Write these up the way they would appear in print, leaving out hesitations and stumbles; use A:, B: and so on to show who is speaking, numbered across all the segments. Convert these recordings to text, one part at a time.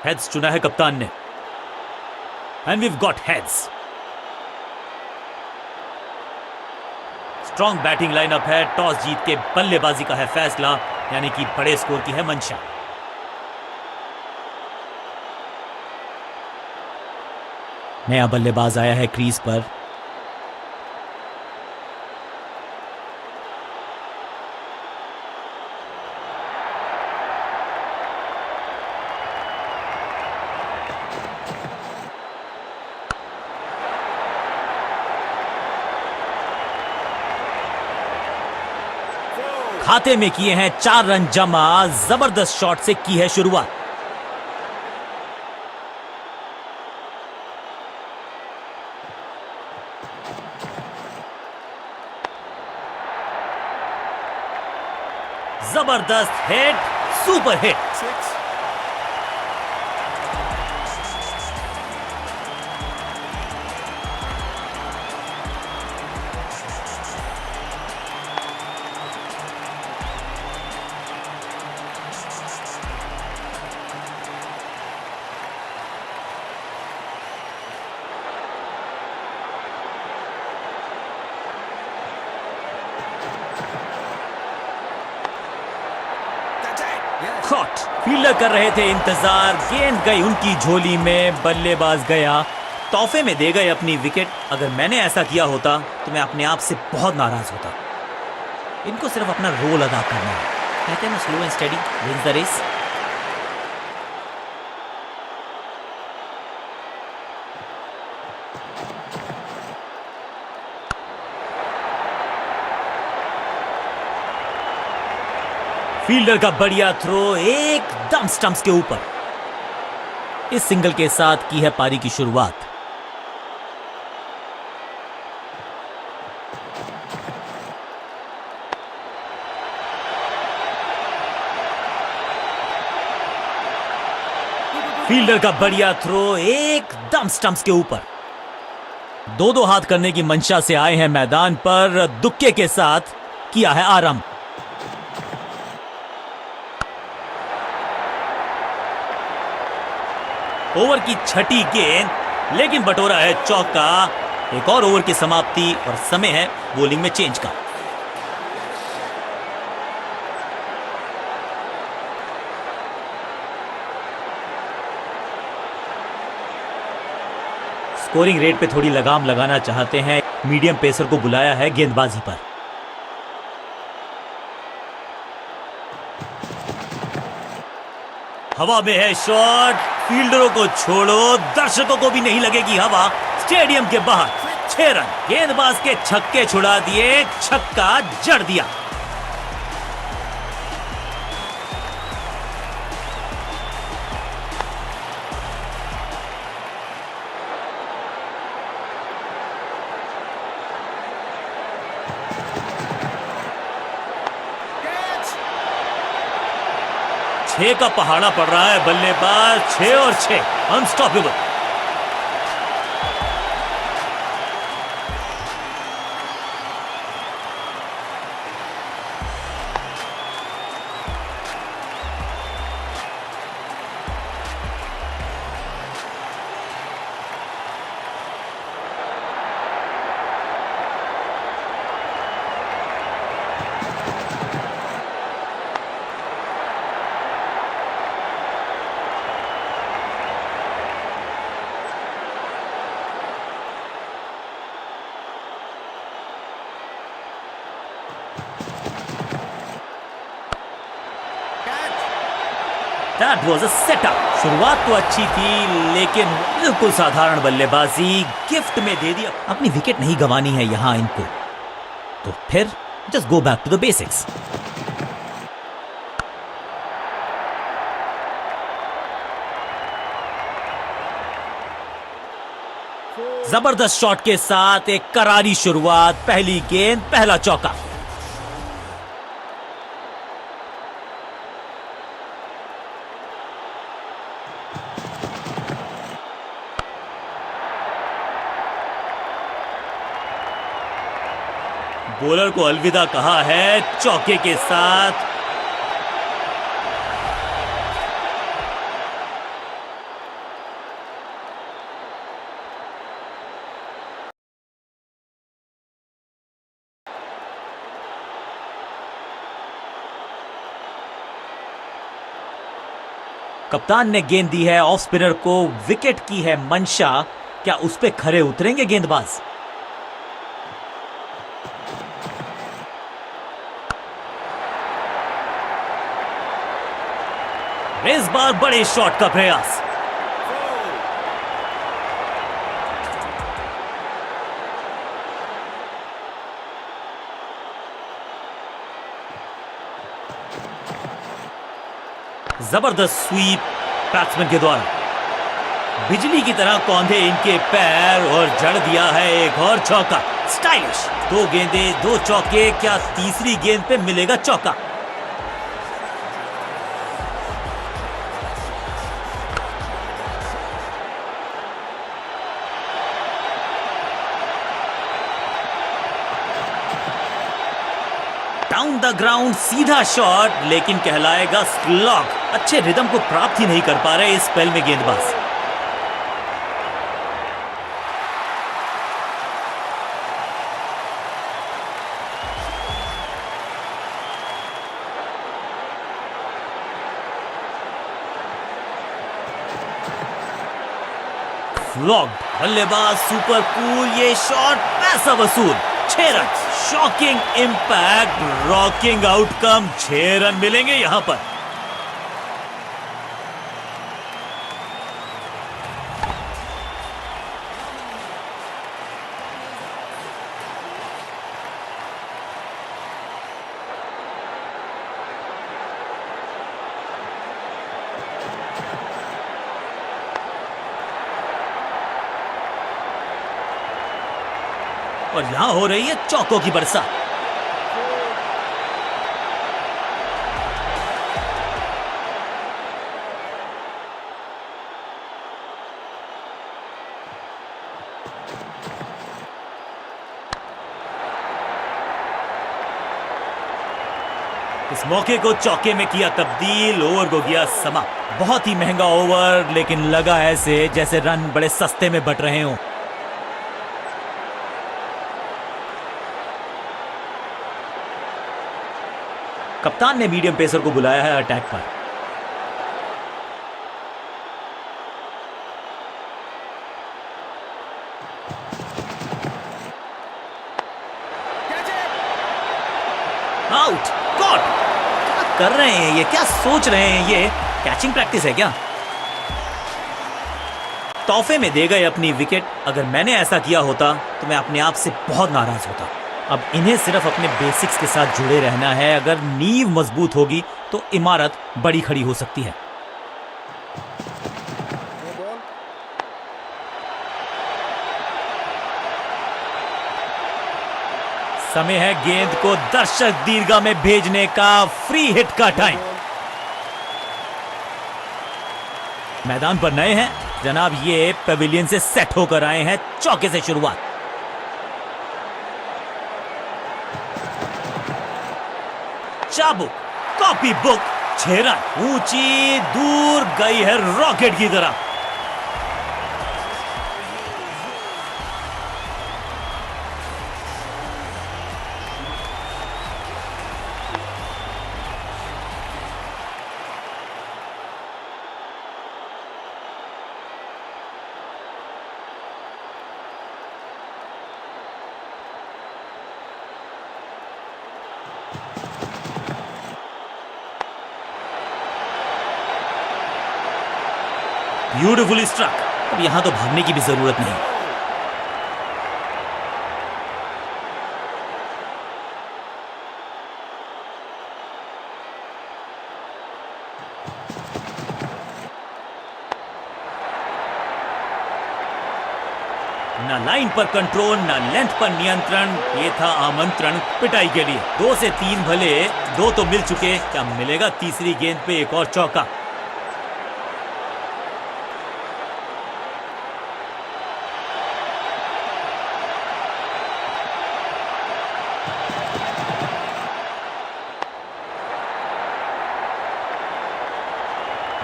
A: Heads चुना है कप्तान ने, and we've got heads. Strong batting lineup है, टॉस जीत के बल्लेबाजी का है फैसला, यानी कि बड़े स्कोर की है मंशा। नया बल्लेबाज आया है क्रीज पर। खाते में किए हैं 4 रन जमा, जबरदस्त शॉट से की है शुरुआत। जबरदस्त hit, super hit. Caught, fielder कर रहे थे इंतजार, गेंद गई उनकी झोली में, बल्लेबाज गया, तोहफे में दे गए अपनी विकेट। अगर मैंने ऐसा किया होता तो मैं अपने आप से बहुत नाराज होता। इनको सिर्फ अपना रोल अदा करना है, कहते हैं ना slow and steady wins the race. Fielder का बढ़िया थ्रो एकदम स्टंप्स के ऊपर। इस सिंगल के साथ की है पारी की शुरुआत। फील्डर का बढ़िया थ्रो एकदम स्टंप्स के ऊपर। दो हाथ करने की मंशा से आए हैं मैदान पर, दुक्के के साथ किया है आरंभ। ओवर की छठी गेंद, लेकिन बटोरा है चौका। एक और ओवर की समाप्ति और समय है बॉलिंग में चेंज का। स्कोरिंग रेट पे थोड़ी लगाम लगाना चाहते हैं, मीडियम पेसर को बुलाया है गेंदबाजी पर। हवा में है शॉट, फील्डरों को छोड़ो, दर्शकों को भी नहीं लगेगी हवा। स्टेडियम के बाहर 6 रन, गेंदबाज के छक्के छुड़ा दिए, छक्का जड़ दिया। छह का पहाड़ा पड़ रहा है, बल्लेबाज 6 और 6, unstoppable. That was a setup. शुरुआत तो अच्छी थी, लेकिन बिल्कुल साधारण बल्लेबाजी गिफ्ट में दे दिया। अपनी विकेट नहीं गंवानी है यहां इनको, तो फिर just go back to the basics. जबरदस्त शॉट के साथ एक करारी शुरुआत, पहली गेंद पहला चौका। बॉलर को अलविदा कहा है चौके के साथ। कप्तान ने गेंद दी है ऑफ स्पिनर को, विकेट की है मंशा, क्या उस पे खरे उतरेंगे गेंदबाज? इस बार बड़े शॉट का प्रयास। जबरदस्त स्वीप बैट्समैन के द्वारा, बिजली की तरह कौंधे इनके पैर और जड़ दिया है एक और चौका। स्टाइलिश, 2 गेंदे 2 चौके, क्या तीसरी गेंद पे मिलेगा चौका? डाउन द ग्राउंड सीधा शॉट, लेकिन कहलाएगा स्लॉग। अच्छे रिदम को प्राप्त ही नहीं कर पा रहे इस स्पेल में गेंदबाज। फ्लॉग, बल्लेबाज सुपर कूल, ये शॉट पैसा वसूल। 6 run, shocking impact, rocking outcome. 6 run मिलेंगे यहां पर। और यहां हो रही है चौकों की बरसात। इस मौके को चौके में किया तब्दील, ओवर को गया समाप्त। बहुत ही महंगा ओवर, लेकिन लगा ऐसे जैसे रन बड़े सस्ते में बट रहे हों। कप्तान ने मीडियम पेसर को बुलाया है अटैक पर। Out, God. क्या कर रहे हैं ये, क्या सोच रहे हैं ये? कैचिंग प्रैक्टिस है क्या? तोहफे में दे गए अपनी विकेट। अगर मैंने ऐसा किया होता तो मैं अपने आप से बहुत नाराज होता। अब इन्हें सिर्फ अपने बेसिक्स के साथ जुड़े रहना है। अगर नींव मजबूत होगी तो इमारत बड़ी खड़ी हो सकती है। समय है गेंद को दर्शक दीर्घा में भेजने का। फ्री हिट का टाइम। मैदान पर नए हैं जनाब, ये पेविलियन से सेट होकर आए हैं। चौके से शुरुआत। चाबुक, कॉपी बुक, 6 रन। ऊंची दूर गई है रॉकेट की तरह। Beautifully struck. अब यहां तो भागने की भी जरूरत नहीं। ना लाइन पर कंट्रोल, ना लेंथ पर नियंत्रण। ये था आमंत्रण पिटाई के लिए। 2 से 3 भले, 2 तो मिल चुके। क्या मिलेगा तीसरी गेंद पे एक और चौका?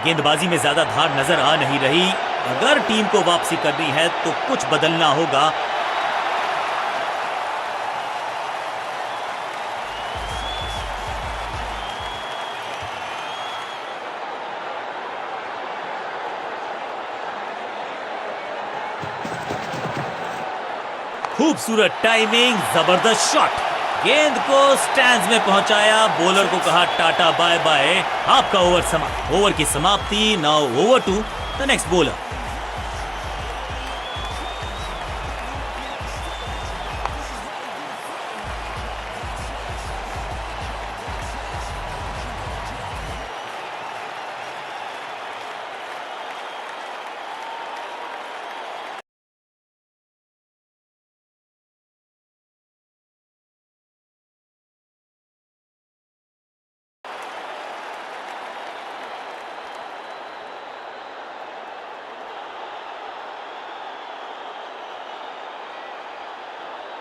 A: गेंदबाजी में ज्यादा धार नजर आ नहीं रही। अगर टीम को वापसी करनी है तो कुछ बदलना होगा। खूबसूरत टाइमिंग, जबरदस्त शॉट, गेंद को स्टैंड्स में पहुंचाया, बॉलर को कहा टाटा बाय बाय, आपका ओवर समाप्त। ओवर की समाप्ति। Now over to the next bowler.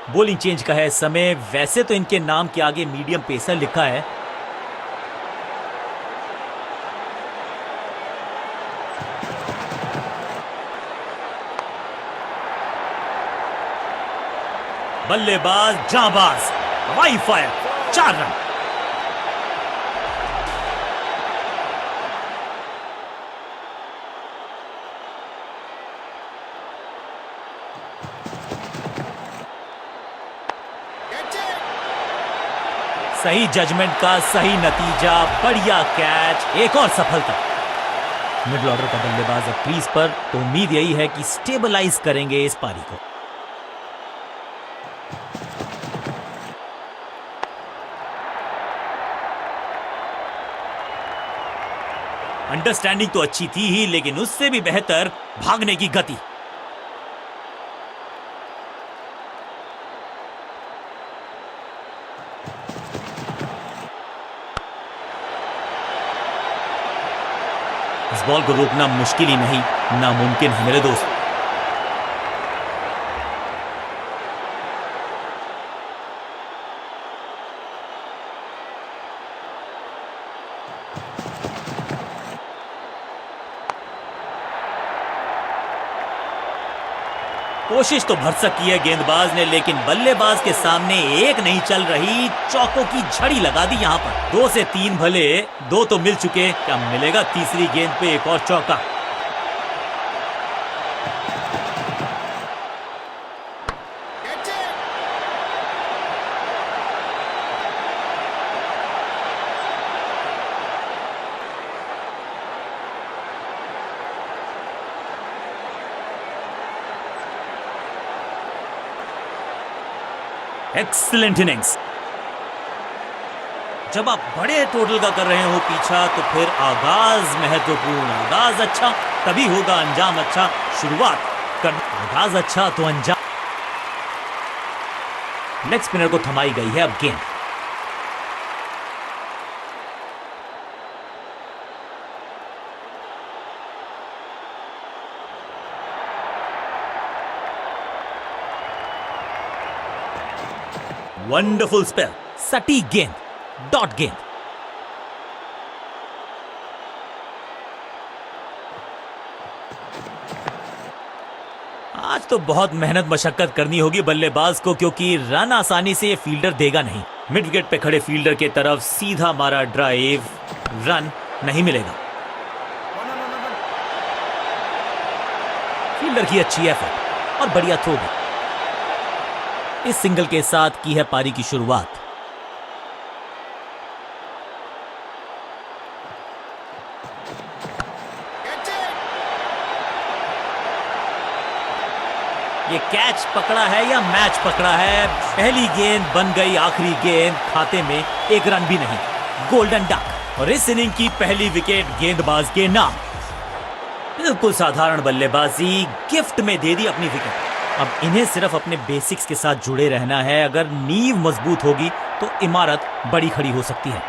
A: Bowling change का है समय। वैसे तो इनके नाम के आगे मीडियम पेसर लिखा है, बल्लेबाज जांबाज, हवाई फायर, 4 रन। सही जजमेंट का सही नतीजा, बढ़िया कैच, एक और सफलता। मिडिल ऑर्डर का बल्लेबाज अब क्रीज पर, तो उम्मीद यही है कि स्टेबलाइज करेंगे इस पारी को। अंडरस्टैंडिंग तो अच्छी थी ही, लेकिन उससे भी बेहतर भागने की गति। इस बॉल को रोकना मुश्किल ही नहीं, नामुमकिन है मेरे दोस्त। कोशिश तो भरसक की है गेंदबाज ने, लेकिन बल्लेबाज के सामने एक नहीं चल रही, चौकों की झड़ी लगा दी यहां पर। 2 से 3 भले, 2 तो मिल चुके, क्या मिलेगा तीसरी गेंद पे एक और चौका। Excellent innings. जब आप बड़े टोटल का कर रहे हो पीछा, तो फिर आगाज महत्वपूर्ण। आगाज अच्छा तभी होगा अंजाम अच्छा। शुरुआत कर, आगाज अच्छा तो अंजाम। लेग स्पिनर को थमाई गई है अब गेंद। वंडरफुल स्पेल, सटीक गेंद, डॉट गेंद। आज तो बहुत मेहनत मशक्कत करनी होगी बल्लेबाज को, क्योंकि रन आसानी से ये फील्डर देगा नहीं। मिड विकेट पे खड़े फील्डर की तरफ सीधा मारा ड्राइव, रन नहीं मिलेगा। फील्डर की अच्छी एफर्ट और बढ़िया थ्रो भी। इस सिंगल के साथ की है पारी की शुरुआत। ये कैच पकड़ा है या मैच पकड़ा है? पहली गेंद बन गई आखिरी गेंद, खाते में एक रन भी नहीं। गोल्डन डक, और इस इनिंग की पहली विकेट गेंदबाज के नाम। बिल्कुल साधारण बल्लेबाजी, गिफ्ट में दे दी अपनी विकेट। अब इन्हें सिर्फ अपने बेसिक्स के साथ जुड़े रहना है। अगर नींव मजबूत होगी तो इमारत बड़ी खड़ी हो सकती है।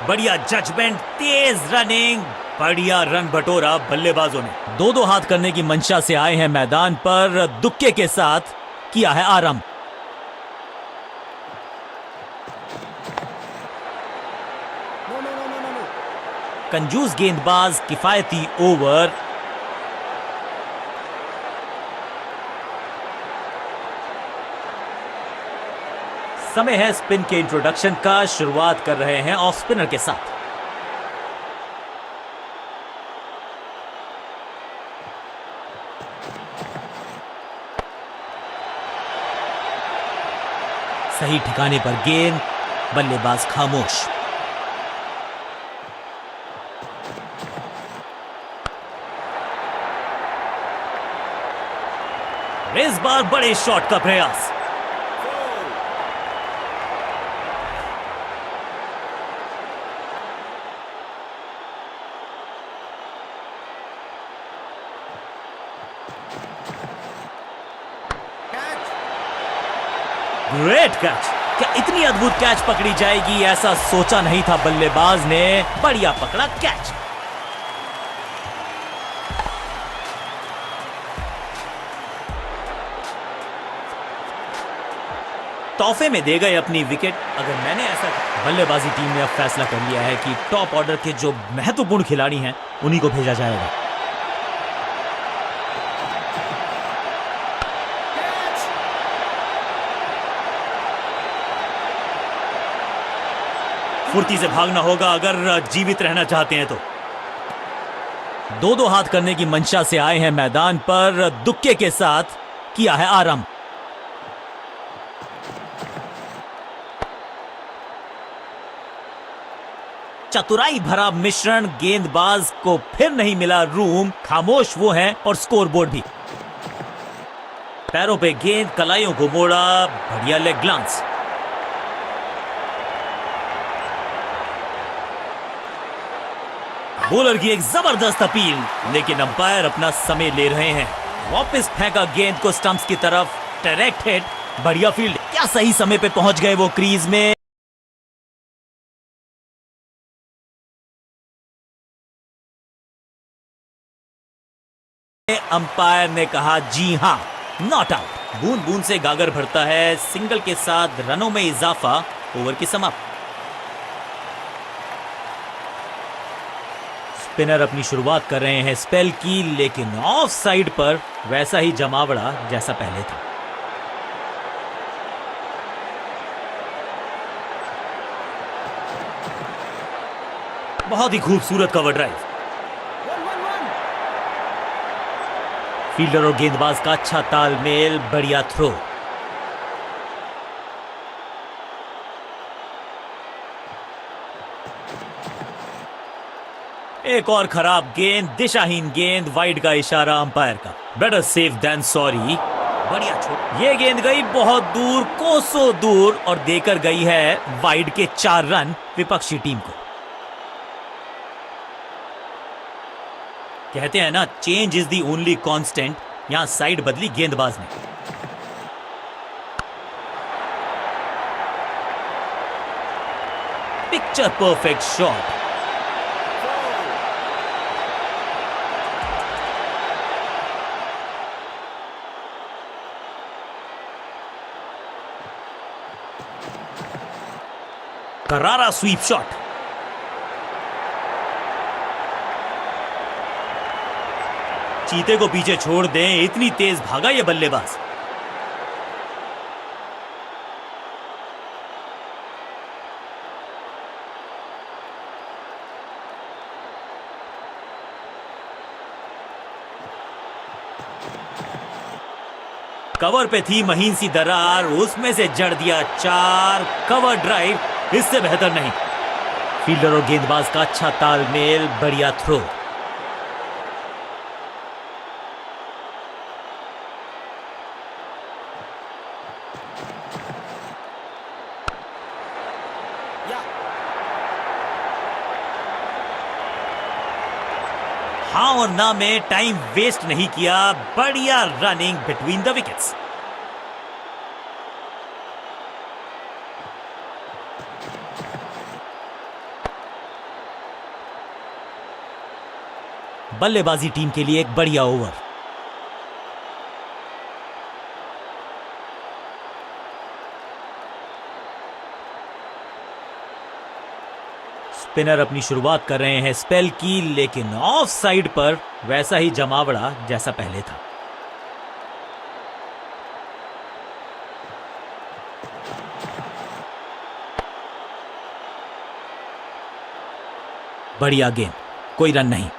A: बढ़िया जजमेंट, तेज रनिंग, बढ़िया रन बटोरा बल्लेबाजों ने। 2-2 हाथ करने की मंशा से आए हैं मैदान पर, दुक्के के साथ किया है आरंभ। कंजूस गेंदबाज, किफायती ओवर। समय है स्पिन के इंट्रोडक्शन का। शुरुआत कर रहे हैं ऑफ स्पिनर के साथ। सही ठिकाने पर गेंद, बल्लेबाज खामोश। इस बार बड़े शॉट का प्रयास। Great catch. क्या इतनी अद्भुत कैच पकड़ी जाएगी, ऐसा सोचा नहीं था बल्लेबाज ने। बढ़िया पकड़ा कैच। तोहफे में दे गए अपनी विकेट। अगर मैंने ऐसा, बल्लेबाजी टीम ने अब फैसला कर लिया है कि टॉप ऑर्डर के जो महत्वपूर्ण खिलाड़ी हैं उन्हीं को भेजा जाएगा। फुर्ती से भागना होगा अगर जीवित रहना चाहते हैं तो। दो हाथ करने की मंशा से आए हैं मैदान पर, दुक्के के साथ किया है आराम। चतुराई भरा मिश्रण, गेंदबाज को फिर नहीं मिला रूम। खामोश वो हैं और स्कोरबोर्ड भी। पैरों पे गेंद, कलाइयों को मोड़ा। बढ़िया लेग ग्लांस। बॉलर की एक जबरदस्त अपील, लेकिन अंपायर अपना समय ले रहे हैं। वापस फेंका गेंद को स्टंप्स की तरफ। डायरेक्ट हिट, बढ़िया फील्ड। क्या सही समय पे पहुंच गए वो क्रीज में। अंपायर ने कहा जी हां, नॉट आउट। बूंद बूंद से गागर भरता है। सिंगल के साथ रनों में इजाफा। ओवर की समाप्ति। स्पिनर अपनी शुरुआत कर रहे हैं स्पेल की, लेकिन ऑफ साइड पर वैसा ही जमावड़ा जैसा पहले था। बहुत ही खूबसूरत कवर ड्राइव। फील्डर और गेंदबाज का अच्छा तालमेल। बढ़िया थ्रो। एक और खराब गेंद, दिशाहीन गेंद। वाइड का इशारा अंपायर का। Better safe than sorry. बढ़िया छोड़। ये गेंद गई बहुत दूर, कोसों दूर, और देकर गई है वाइड के 4 रन विपक्षी टीम को। कहते हैं ना, change is the only constant. यहां साइड बदली गेंदबाज ने। Picture perfect shot. करारा स्वीप शॉट। चीते को पीछे छोड़ दें, इतनी तेज भागा ये बल्लेबाज। कवर पे थी महीन सी दरार, उसमें से जड़ दिया 4। कवर ड्राइव इससे बेहतर नहीं। फील्डर और गेंदबाज का अच्छा तालमेल। बढ़िया थ्रो। हाँ और ना में टाइम वेस्ट नहीं किया। बढ़िया रनिंग बिटवीन द विकेट्स। बल्लेबाजी टीम के लिए एक बढ़िया ओवर। स्पिनर अपनी शुरुआत कर रहे हैं स्पेल की, लेकिन ऑफ साइड पर वैसा ही जमावड़ा जैसा पहले था। बढ़िया गेंद, कोई रन नहीं।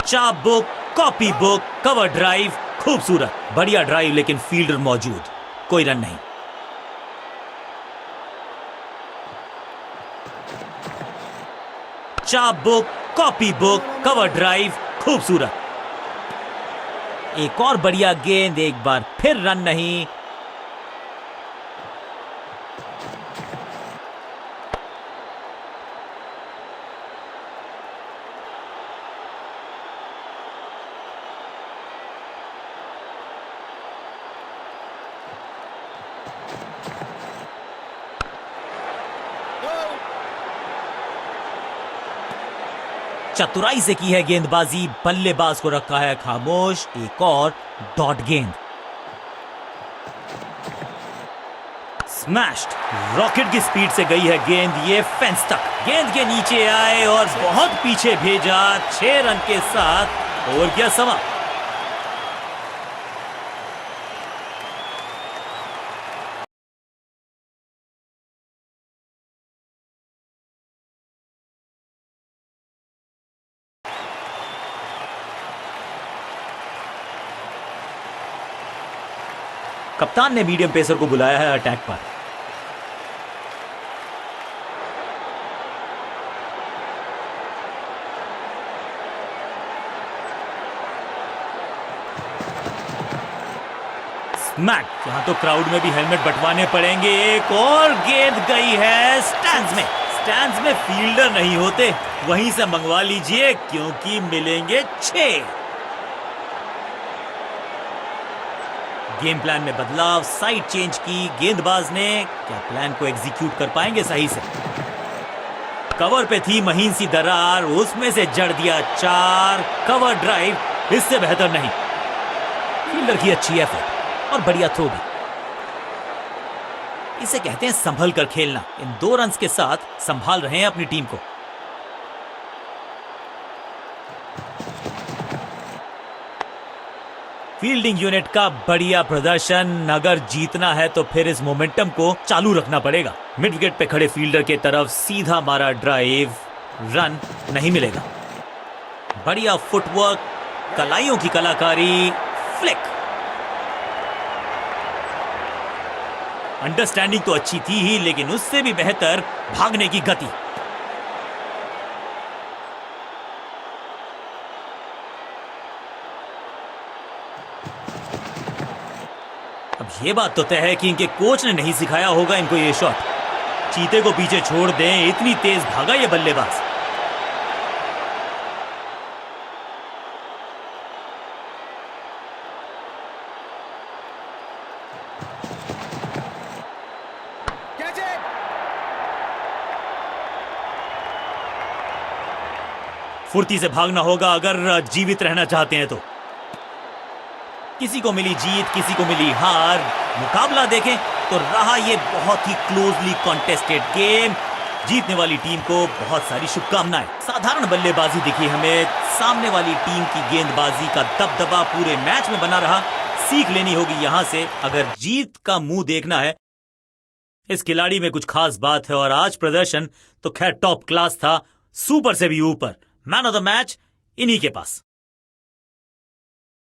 A: चाप book, copy book, cover drive, खूबसूरत, बढ़िया ड्राइव, लेकिन फील्डर मौजूद, कोई रन नहीं। चाप book, copy book, cover drive, खूबसूरत, एक और बढ़िया गेंद, एक बार फिर रन नहीं। चतुराई से की है गेंदबाजी, बल्लेबाज को रखा है खामोश। एक और डॉट गेंद, स्मैश्ड, रॉकेट की स्पीड से गई है गेंद, ये फेंस तक, गेंद के नीचे आए और बहुत पीछे भेजा। 6 रन के साथ ओवर किया समा। कप्तान ने मीडियम पेसर को बुलाया है अटैक पर। स्मैक, यहां तो क्राउड में भी हेलमेट बंटवाने पड़ेंगे। एक और गेंद गई है स्टैंड्स में। स्टैंड्स में फील्डर नहीं होते, वहीं से मंगवा लीजिए क्योंकि मिलेंगे 6। गेम प्लान में बदलाव, साइड चेंज की गेंदबाज ने। क्या प्लान को एग्जीक्यूट कर पाएंगे सही से? कवर पे थी महीन सी दरार, उसमें से जड़ दिया 4। कवर ड्राइव, इससे बेहतर नहीं। फील्डर की अच्छी एफर्ट और बढ़िया थ्रो भी। इसे कहते हैं संभल कर खेलना। इन 2 रन्स के साथ संभाल रहे हैं अपनी टीम को। फील्डिंग यूनिट का बढ़िया प्रदर्शन। अगर जीतना है तो फिर इस मोमेंटम को चालू रखना पड़ेगा। मिड विकेट पे खड़े फील्डर के तरफ सीधा मारा ड्राइव, रन नहीं मिलेगा। बढ़िया फुटवर्क, कलाइयों की कलाकारी, फ्लिक। अंडरस्टैंडिंग तो अच्छी थी ही, लेकिन उससे भी बेहतर भागने की गति। अब ये बात तो तय है कि इनके कोच ने नहीं सिखाया होगा इनको ये शॉट। चीते को पीछे छोड़ दें, इतनी तेज भागा ये बल्लेबाज। फुर्ती से भागना होगा अगर जीवित रहना चाहते हैं तो। किसी को मिली जीत, किसी को मिली हार। मुकाबला देखें तो रहा ये बहुत ही क्लोजली कॉन्टेस्टेड गेम। जीतने वाली टीम को बहुत सारी शुभकामनाएं। साधारण बल्लेबाजी दिखी हमें, सामने वाली टीम की गेंदबाजी का दबदबा पूरे मैच में बना रहा। सीख लेनी होगी यहां से अगर जीत का मुंह देखना है। इस खिलाड़ी में कुछ खास बात है और आज प्रदर्शन तो खैर टॉप क्लास था, सुपर से भी ऊपर। मैन ऑफ द मैच इन्हीं के पास।